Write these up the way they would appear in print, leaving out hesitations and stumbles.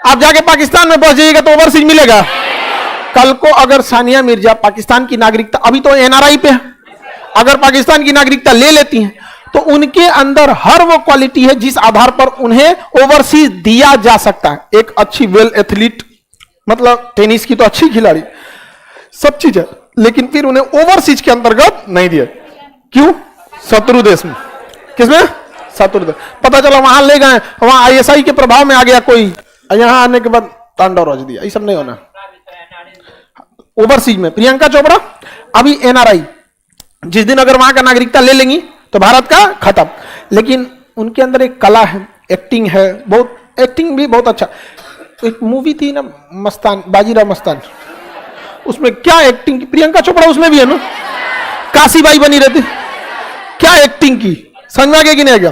आप जाके पाकिस्तान में पहुंच जाइएगा तो ओवरसीज मिलेगा। कल को अगर सानिया मिर्जा पाकिस्तान की नागरिकता, अभी तो एनआरआई पे है, अगर पाकिस्तान की नागरिकता ले लेती हैं तो उनके अंदर हर वो क्वालिटी है जिस आधार पर उन्हें ओवरसीज दिया जा सकता है। एक अच्छी वेल एथलीट, मतलब टेनिस की तो अच्छी खिलाड़ी, सब चीज है, लेकिन फिर उन्हें ओवरसीज के अंतर्गत नहीं दिया। क्यों? शत्रु देश में। किसमें? शत्रु देश। पता चला वहां ले गए, वहां आईएसआई के प्रभाव में आ गया कोई, यहां आने के बाद तांडव रच दिया। ये सब नहीं होना। ओवरसीज में प्रियंका चोपड़ा अभी एनआरआई, जिस दिन अगर वहां का नागरिकता ले लेंगी तो भारत का खत्म। लेकिन उनके अंदर एक कला है, एक्टिंग है, बहुत एक्टिंग भी बहुत अच्छा। एक मूवी थी ना मस्तान, बाजीराव मस्तान, उसमें क्या एक्टिंग की, प्रियंका चोपड़ा उसमें भी है ना, काशीबाई बनी रहती, क्या एक्टिंग की, समझ में आ गया कि नहीं आ गया?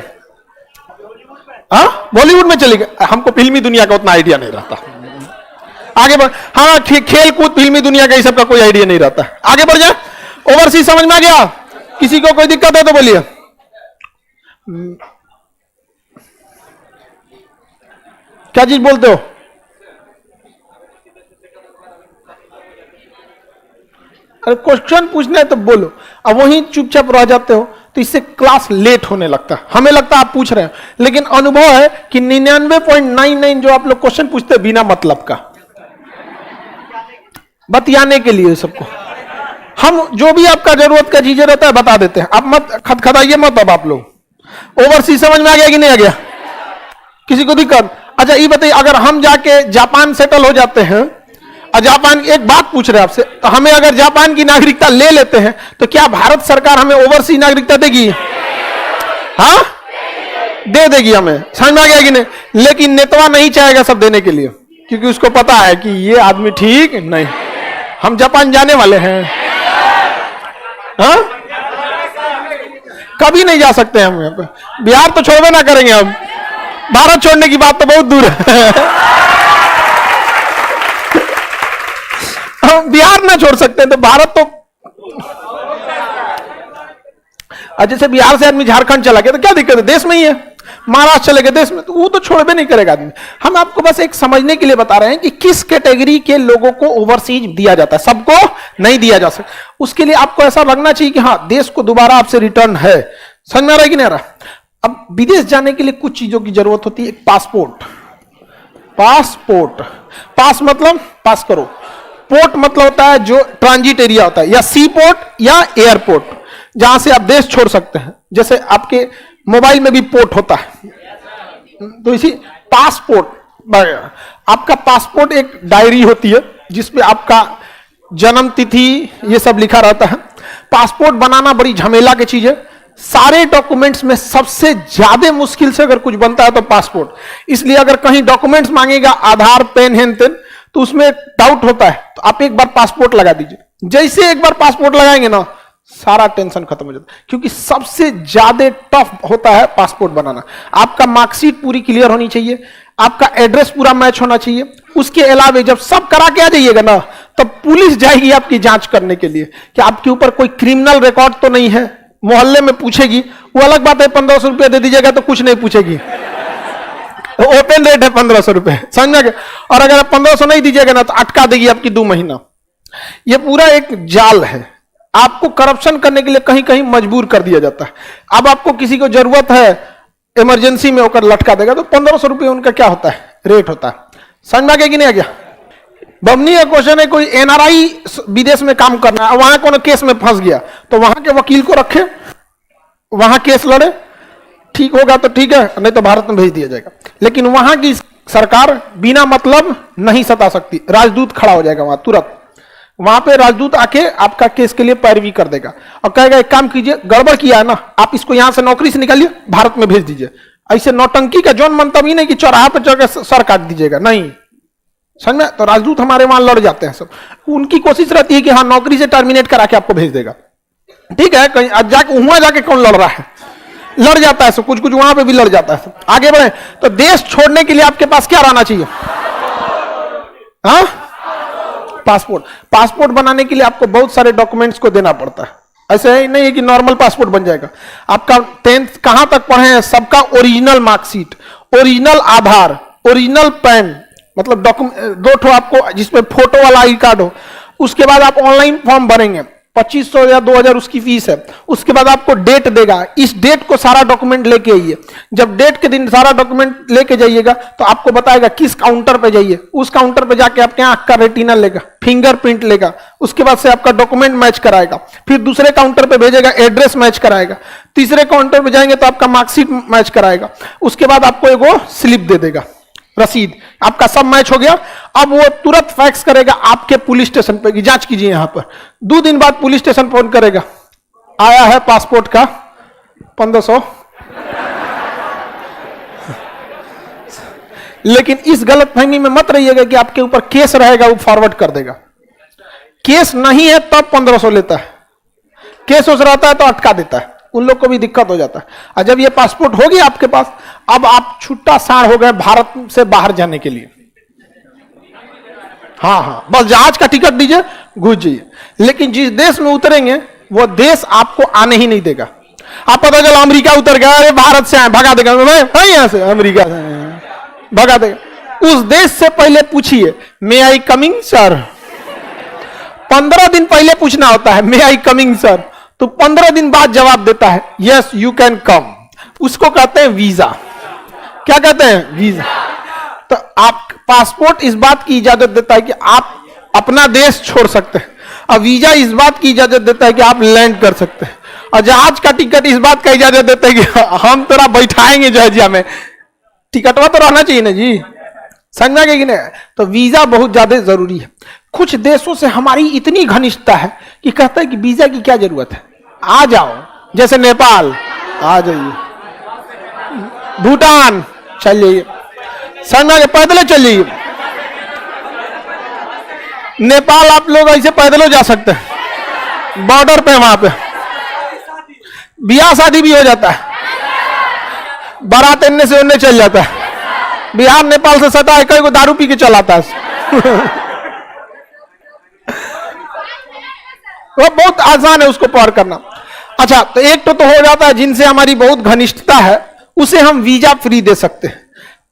हाँ, बॉलीवुड में चली गई। हमको फिल्मी दुनिया का उतना आइडिया नहीं रहता, आगे बढ़। हाँ, खेल कूद फिल्मी दुनिया का, ये सब का कोई आइडिया नहीं रहता। आगे बढ़ जाए। ओवरसीज समझ में आ गया? किसी को कोई दिक्कत है तो बोलिए। क्या चीज बोलते हो? अरे क्वेश्चन पूछना है तो बोलो, अब वहीं चुपचाप रह जाते हो तो इससे क्लास लेट होने लगता है। हमें लगता है आप पूछ रहे हैं, लेकिन अनुभव है कि 99.99 जो आप लोग क्वेश्चन पूछते हैं बिना मतलब का, बतियाने के लिए सबको। हम जो भी आपका जरूरत का चीजें रहता है बता देते हैं, आप मत खटखटाइए मत। अब आप लोग ओवरसीज समझ में आ गया कि नहीं आ गया? किसी को दिक्कत? अच्छा ये बताइए, अगर हम जाके जापान सेटल हो जाते हैं और जापान, एक बात पूछ रहे हैं आपसे, तो हमें अगर जापान की नागरिकता ले लेते हैं तो क्या भारत सरकार हमें ओवरसीज नागरिकता देगी? हाँ, दे देगी हमें। समझ में आ गया कि नहीं? लेकिन नेतवा नहीं चाहेगा सब देने के लिए, क्योंकि उसको पता है कि ये आदमी ठीक नहीं। हम जापान जाने वाले हैं, हाँ, कभी नहीं जा सकते हम यहाँ पे। बिहार तो छोड़वे ना करेंगे हम, भारत छोड़ने की बात तो बहुत दूर है। हम बिहार ना छोड़ सकते हैं तो भारत तो, जैसे बिहार से आदमी झारखंड चला गया तो क्या दिक्कत है, देश में ही है। महाराष्ट्र चले गए देश में, तो वो तो छोड़वे नहीं करेगा आदमी। हम आपको बस एक समझने के लिए बता रहे हैं कि किस कैटेगरी के लोगों को ओवरसीज दिया जाता है, सबको नहीं दिया जा सकता। उसके लिए आपको ऐसा लगना चाहिए कि हाँ, देश को दोबारा आपसे रिटर्न है। समझ में आ रहा है कि नहीं आ रहा? अब विदेश जाने के लिए कुछ चीजों की जरूरत होती है। एक पासपोर्ट, पासपोर्ट, पास मतलब पास करो, पोर्ट मतलब होता है जो ट्रांजिट एरिया होता है, या सी पोर्ट या एयरपोर्ट, जहां से आप देश छोड़ सकते हैं। जैसे आपके मोबाइल में भी पोर्ट होता है, तो इसी पासपोर्ट, आपका पासपोर्ट एक डायरी होती है जिसपे आपका जन्म तिथि ये सब लिखा रहता है। पासपोर्ट बनाना बड़ी झमेला की चीज है। सारे डॉक्यूमेंट्स में सबसे ज्यादा मुश्किल से अगर कुछ बनता है तो पासपोर्ट। इसलिए अगर कहीं डॉक्यूमेंट्स मांगेगा, आधार, पेन, हेन तेन, तो उसमें डाउट होता है, तो आप एक बार पासपोर्ट लगा दीजिए। जैसे एक बार पासपोर्ट लगाएंगे ना, सारा टेंशन खत्म हो जाता है, क्योंकि सबसे ज्यादा टफ होता है पासपोर्ट बनाना। आपका मार्कशीट पूरी क्लियर होनी चाहिए, आपका एड्रेस पूरा मैच होना चाहिए। उसके अलावा जब सब करा के आ जाइएगा ना, तब पुलिस जाएगी आपकी जांच करने के लिए कि आपके ऊपर कोई क्रिमिनल रिकॉर्ड तो नहीं है। मोहल्ले में पूछेगी, वो अलग बात है, 1500 रुपया दे दीजिएगा तो कुछ नहीं पूछेगी, ओपन रेट है 1500 रुपए, समझ में? और अगर आप 1500 नहीं दीजिएगा ना तो अटका देगी आपकी 2 महीना। ये पूरा एक जाल है। आपको करप्शन करने के लिए कहीं कहीं मजबूर कर दिया जाता है। अब आपको किसी को जरूरत है, इमरजेंसी में होकर लटका देगा, तो 1500 रुपये उनका क्या होता है, रेट होता है। समझ में आ गया कि नहीं आ गया? बमनी का क्वेश्चन है, कोई एनआरआई विदेश में काम करना है, वहां कोनो केस में फंस गया, तो वहां के वकील को रखे, वहां केस लड़े, ठीक होगा तो ठीक है, नहीं तो भारत में भेज दिया जाएगा। लेकिन वहां की सरकार बिना मतलब नहीं सता सकती, राजदूत खड़ा हो जाएगा वहां तुरंत। वहां पे राजदूत आके आपका केस के लिए पैरवी कर देगा और कहेगा एक काम कीजिए, गड़बड़ किया है ना, आप इसको यहां से नौकरी से निकालिए, भारत में भेज दीजिए। ऐसे नौटंकी का जौन मंतव्य नहीं कि चौराहा पर चढ़ सर काट दीजिएगा, नहीं। समझ में? तो राजदूत हमारे वहां लड़ जाते हैं सब। उनकी कोशिश रहती है कि हाँ, नौकरी से टर्मिनेट करा के आपको भेज देगा। ठीक है, कहीं जाके वहां जाके कौन लड़ रहा है, लड़ जाता है सब, कुछ कुछ वहां पे भी लड़ जाता है सब। आगे बढ़े तो देश छोड़ने के लिए आपके पास क्या रहना चाहिए? हाँ, पासपोर्ट। पासपोर्ट बनाने के लिए आपको बहुत सारे डॉक्यूमेंट्स को देना पड़ता है। ऐसे ही नहीं है कि नॉर्मल पासपोर्ट बन जाएगा। आपका 10th कहां तक पढ़े हैं, सबका ओरिजिनल मार्कशीट, ओरिजिनल आधार, ओरिजिनल पैन, मतलब डॉक्यूमेंट 2 ठो आपको जिसमें फोटो वाला आई कार्ड हो। उसके बाद आप ऑनलाइन फॉर्म भरेंगे, 2500 या 2000 उसकी फीस है। उसके बाद आपको डेट देगा, इस डेट को सारा डॉक्यूमेंट लेके आइए। जब डेट के दिन सारा डॉक्यूमेंट लेके जाइएगा तो आपको बताएगा किस काउंटर पे जाइए। उस काउंटर पे जाके आपके आंख का रेटिना लेगा, फिंगरप्रिंट लेगा, उसके बाद से आपका डॉक्यूमेंट मैच कराएगा। फिर दूसरे काउंटर पे भेजेगा, एड्रेस मैच कराएगा। तीसरे काउंटर पे जाएंगे तो आपका मार्कशीट मैच कराएगा। उसके बाद आपको एगो स्लिप दे देगा, रसीद। आपका सब मैच हो गया। अब वो तुरंत फैक्स करेगा आपके पुलिस स्टेशन पे कि जांच कीजिए यहां पर। 2 दिन बाद पुलिस स्टेशन फोन करेगा, आया है पासपोर्ट का 1500। लेकिन इस गलतफहमी में मत रहिएगा कि आपके ऊपर केस रहेगा, वो फॉरवर्ड कर देगा। केस नहीं है तब 1500 लेता है, केस उस रहता है तो अटका देता है। उन लोग को भी दिक्कत हो जाता है। और जब ये पासपोर्ट हो गया आपके पास, अब आप छुट्टा साढ़ हो गए भारत से बाहर जाने के लिए। हाँ, बस जहाज का टिकट दीजिए, घुस जाइए। लेकिन जिस देश में उतरेंगे वो देश आपको आने ही नहीं देगा। आप पता चला अमेरिका उतर गया, अरे भारत से आए, भगा देगा, यहां से अमेरिका से भगा देगा। उस देश से पहले पूछिए, मे आई कमिंग सर। 15 दिन पहले पूछना होता है, मे आई कमिंग सर। तो 15 दिन बाद जवाब देता है, यस यू कैन कम। उसको कहते हैं वीजा। क्या कहते हैं? वीजा। तो आप पासपोर्ट इस बात की इजाजत देता है कि आप अपना देश छोड़ सकते हैं, और वीजा इस बात की इजाजत देता है कि आप लैंड कर सकते हैं, और जहाज का टिकट इस बात का इजाजत देता है कि हम तेरा बैठाएंगे जहाजिया में। टिकटवा तो रहना चाहिए ना जी, समझ में कि नहीं? तो वीजा बहुत ज्यादा जरूरी है। कुछ देशों से हमारी इतनी घनिष्ठता है कि कहता है कि वीजा की क्या जरूरत है, आ जाओ। जैसे नेपाल, आ जाइए। भूटान चल जाइए, समझ में, पैदल चल जाइए। नेपाल आप लोग ऐसे पैदल जा सकते हैं, बॉर्डर पे, वहां पे ब्याह शादी भी हो जाता है, बारात इनने से उनने चल जाता है। बिहार नेपाल से सटा है, कई को दारू पी के चलाता है। वो बहुत आसान है उसको पार करना। अच्छा, तो एक तो हो जाता है जिनसे हमारी बहुत घनिष्ठता है, उसे हम वीजा फ्री दे सकते हैं।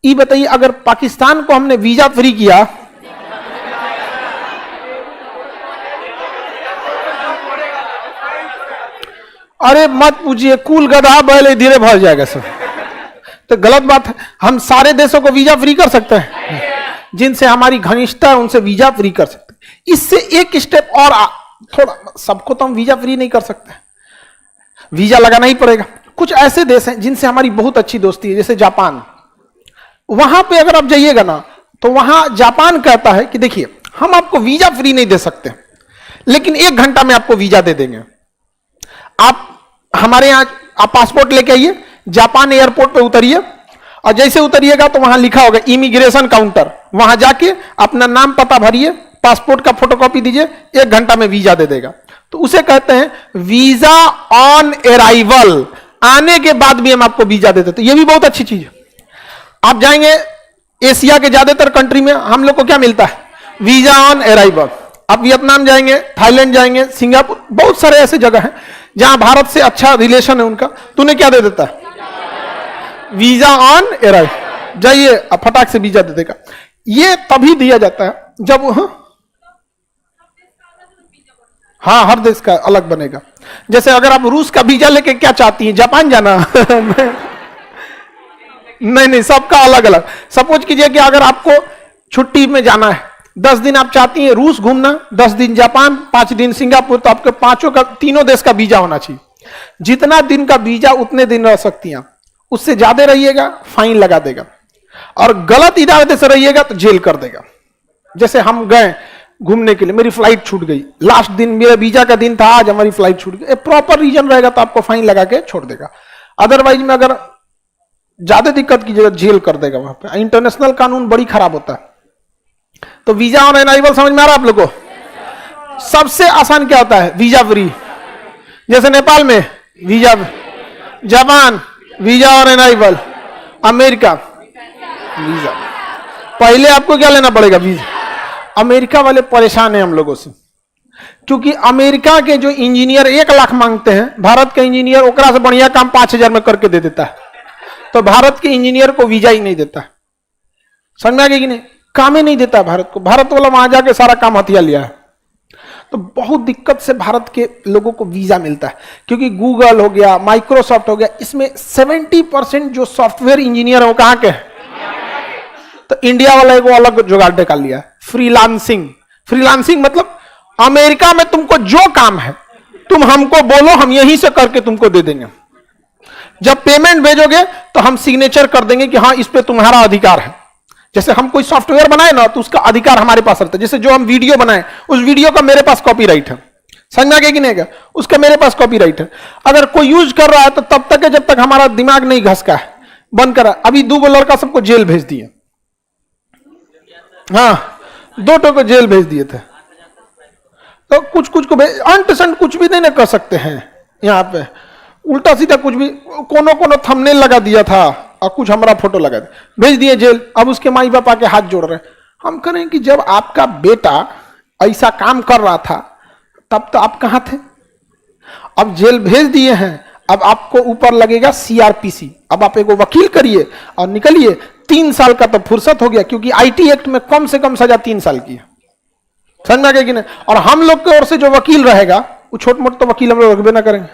ये बताइए, अगर पाकिस्तान को हमने वीजा फ्री किया, अरे मत पूछिए, कुल गधा बैल धीरे भर जाएगा सर। तो गलत बात है। हम सारे देशों को वीजा फ्री कर सकते हैं, जिनसे हमारी घनिष्ठता है उनसे वीजा फ्री कर सकते हैं। इससे एक स्टेप और थोड़ा, सबको तो हम वीजा फ्री नहीं कर सकते, वीजा लगाना ही पड़ेगा। कुछ ऐसे देश हैं जिनसे हमारी बहुत अच्छी दोस्ती है, जैसे जापान। वहां पे अगर आप जाइएगा ना, तो वहां जापान कहता है कि देखिए, हम आपको वीजा फ्री नहीं दे सकते, लेकिन 1 घंटा में आपको वीजा दे देंगे। आप हमारे यहां आप पासपोर्ट लेके आइए, जापान एयरपोर्ट पे उतरिए, और जैसे उतरिएगा तो वहां लिखा होगा इमिग्रेशन काउंटर, वहां जाके अपना नाम पता भरिए, पासपोर्ट का फोटोकॉपी दीजिए, 1 घंटा में वीजा दे देगा। तो उसे कहते हैं वीजा ऑन अराइवल। आने के बाद भी हम आपको वीजा देते, तो ये भी बहुत अच्छी चीज है। आप जाएंगे एशिया के ज्यादातर कंट्री में, हम लोग को क्या मिलता है? Visa on arrival. आप वियतनाम जाएंगे, थाईलैंड जाएंगे, सिंगापुर, बहुत सारे ऐसे जगह हैं जहां भारत से अच्छा रिलेशन है उनका, तो उन्हें क्या दे देता है? Visa on arrival. जाइए, अब फटाक से वीजा दे देगा। ये तभी दिया जाता है जब हाँ, हर देश का अलग बनेगा। जैसे अगर आप रूस का वीजा लेके क्या चाहती हैं, जापान जाना? नहीं, सबका अलग अलग। सपोज कीजिए कि अगर आपको छुट्टी में जाना है, 10 दिन आप चाहती हैं रूस घूमना, 10 दिन जापान, 5 दिन सिंगापुर, तो आपके पांचों का, तीनों देश का वीजा होना चाहिए। जितना दिन का वीजा उतने दिन रह सकती हैं। उससे ज्यादा रहिएगा फाइन लगा देगा, और गलत इरादे से रहिएगा तो जेल कर देगा। जैसे हम गए घूमने के लिए, मेरी फ्लाइट छूट गई, लास्ट दिन मेरा वीजा का दिन था, आज हमारी फ्लाइट छूट गई, प्रॉपर रीजन रहेगा तो आपको फाइन लगा के छोड़ देगा। अदरवाइज में अगर ज्यादा दिक्कत कीजिएगा, जेल कर देगा। वहां पे इंटरनेशनल कानून बड़ी खराब होता है। तो वीजा ऑन अराइवल समझ में आ रहा है आप लोगों को? सबसे आसान क्या होता है? Visa free. जैसे नेपाल में visa, Japan visa on arrival, America visa. पहले आपको क्या लेना पड़ेगा? वीजा। अमेरिका वाले परेशान हैं हम लोगों से, क्योंकि अमेरिका के जो इंजीनियर 1 लाख मांगते हैं, भारत के इंजीनियर ओकरा से बढ़िया काम 5000 में करके दे देता है। तो भारत के इंजीनियर को वीजा ही नहीं देता। समझ में आ गया कि नहीं? काम ही नहीं देता भारत को। भारत वाला वहां जाके सारा काम हथिया लिया है। तो बहुत दिक्कत से भारत के लोगों को वीजा मिलता है, क्योंकि गूगल हो गया, माइक्रोसॉफ्ट हो गया, इसमें 70% जो सॉफ्टवेयर इंजीनियर है वो कहां के हैं? तो इंडिया वाला एक अलग जुगाड़ निकाल लिया, फ्रीलांसिंग। फ्रीलांसिंग मतलब अमेरिका में तुमको जो काम है तुम हमको बोलो, हम यहीं से करके तुमको दे देंगे। जब पेमेंट भेजोगे तो हम सिग्नेचर कर देंगे कि हाँ इस पे तुम्हारा अधिकार है। जैसे हम कोई सॉफ्टवेयर बनाए ना तो उसका अधिकार हमारे पास रहता है। जैसे जो हम वीडियो बनाए उस वीडियो का मेरे पास कॉपीराइट है, समझ में आ गया कि नहीं? उसका मेरे पास कॉपीराइट है। अगर कोई यूज कर रहा है तो तब तक है जब तक हमारा दिमाग नहीं घसका है, बंद करा। अभी 2 लड़का सबको जेल भेज दिए, हाँ 2 को जेल भेज दिए थे। तो कुछ को अंट संट कुछ भी नहीं ना कर सकते हैं यहाँ पे, उल्टा सीधा कुछ भी, कोनो थंबनेल लगा दिया था और कुछ हमारा फोटो लगा दिया, भेज दिए जेल। अब उसके माई बाप आके हाथ जोड़ रहे हैं। हम करें कि जब आपका बेटा ऐसा काम कर रहा था तब तो आप कहां थे? अब जेल भेज दिए हैं, अब आपको ऊपर लगेगा CRPC। अब आप एक वकील करिए और निकलिए। 3 साल का तो फुर्सत हो गया, क्योंकि IT एक्ट में कम से कम सजा 3 साल की है, समझ में आ गया कि नहीं? और हम लोग की ओर से जो वकील रहेगा वो छोट मोट तो वकील हम लोग रखबे ना करेंगे,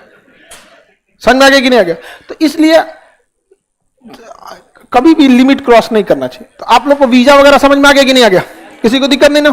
समझ में आ गया कि नहीं आ गया? तो इसलिए कभी भी लिमिट क्रॉस नहीं करना चाहिए। तो आप लोग को वीजा वगैरह समझ में आ गया कि नहीं आ गया? किसी को दिक्कत नहीं ना?